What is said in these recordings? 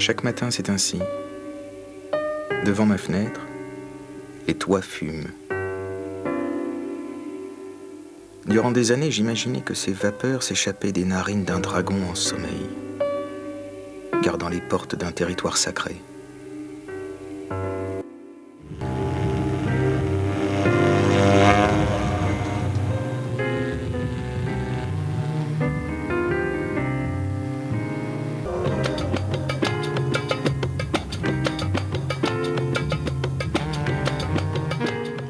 Chaque matin, c'est ainsi. Devant ma fenêtre, les toits fument. Durant des années, j'imaginais que ces vapeurs s'échappaient des narines d'un dragon en sommeil, gardant les portes d'un territoire sacré.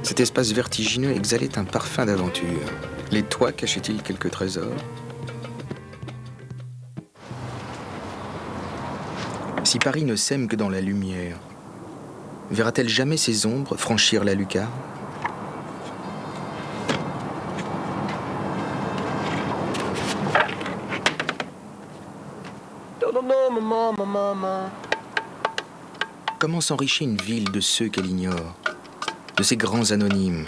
Cet espace vertigineux exhalait un parfum d'aventure. Les toits cachaient-ils quelques trésors? Si Paris ne sème que dans la lumière, verra-t-elle jamais ses ombres franchir la lucarne? Comment s'enrichit une ville de ceux qu'elle ignore, de ces grands anonymes,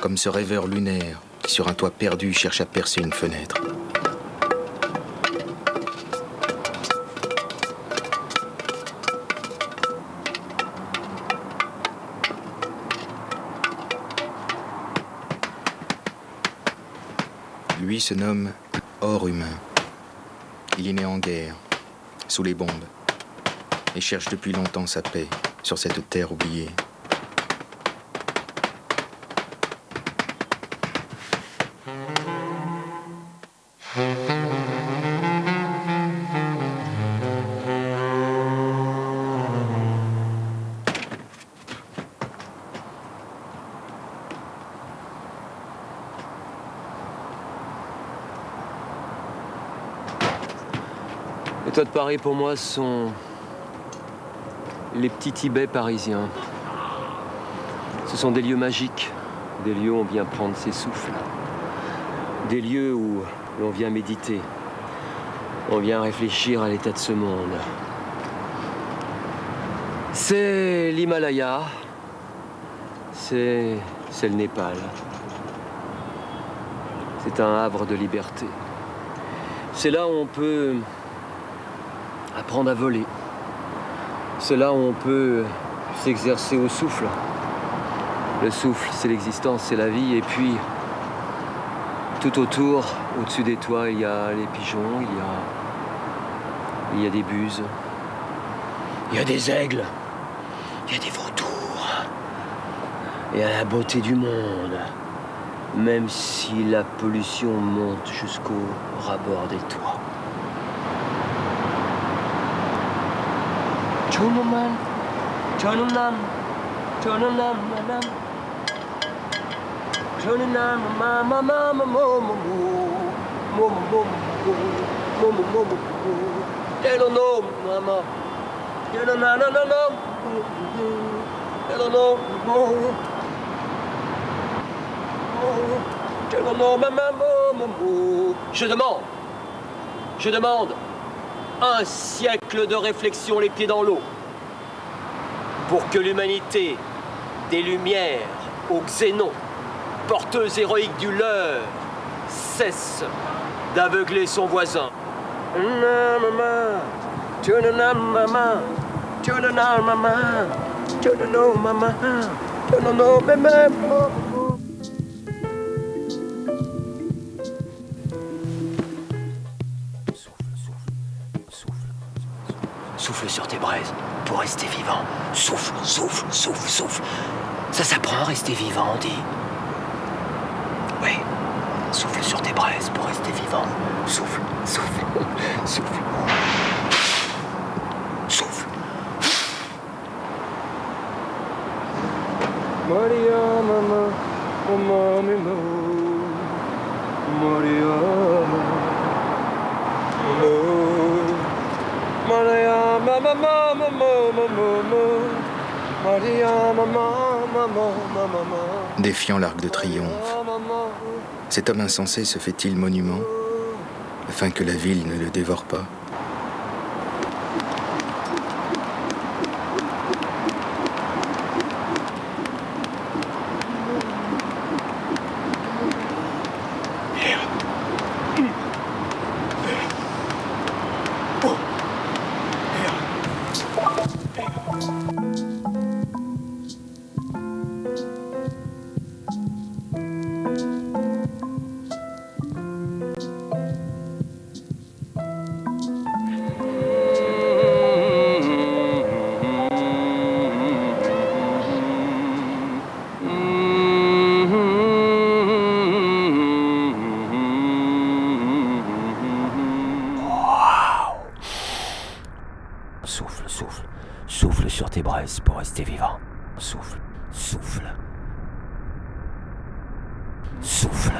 comme ce rêveur lunaire qui sur un toit perdu cherche à percer une fenêtre? Lui se nomme Hors Humain. Il est né en guerre, sous les bombes, et cherche depuis longtemps sa paix sur cette terre oubliée. Les toits de Paris, pour moi, sont les petits Tibets parisiens. Ce sont des lieux magiques, des lieux où on vient prendre ses souffles, des lieux où l'on vient méditer, on vient réfléchir à l'état de ce monde. C'est l'Himalaya, c'est le Népal. C'est un havre de liberté. C'est là où on peut apprendre à voler. C'est là où on peut s'exercer au souffle. Le souffle, c'est l'existence, c'est la vie. Et puis, tout autour, au-dessus des toits, il y a les pigeons, il y a des buses, il y a des aigles, il y a des vautours. Il y a la beauté du monde, même si la pollution monte jusqu'au ras-bord des toits. Turn-on-man, turn-on-man, turn-on-man, man-man. Turn-on-man, ma-ma-ma-ma, mo-mo-mo, mo-mo-mo-mo, mo-mo-mo-mo. Tell-on-no, mama, tell-on-na-na-na-na, tell-on-no, mo, tell-on-no, mama, mo-mo-mo. Je demande un siècle de réflexion les pieds dans l'eau pour que l'humanité des Lumières au Xénon, porteuse héroïque du leurre, cesse d'aveugler son voisin. Souffle sur tes braises pour rester vivant. Souffle, souffle, souffle, souffle. Ça s'apprend à rester vivant, on dit. Oui. Souffle sur tes braises pour rester vivant. Souffle, souffle, souffle. Souffle. Maria, mama, mama, mama, Maria, Maria, mama, mama, mama, Maria, mama, mama, mama. Défiant l'Arc de Triomphe, cet homme insensé se fait-il monument afin que la ville ne le dévore pas? Souffle, souffle. Souffle sur tes braises pour rester vivant. Souffle, souffle. Souffle.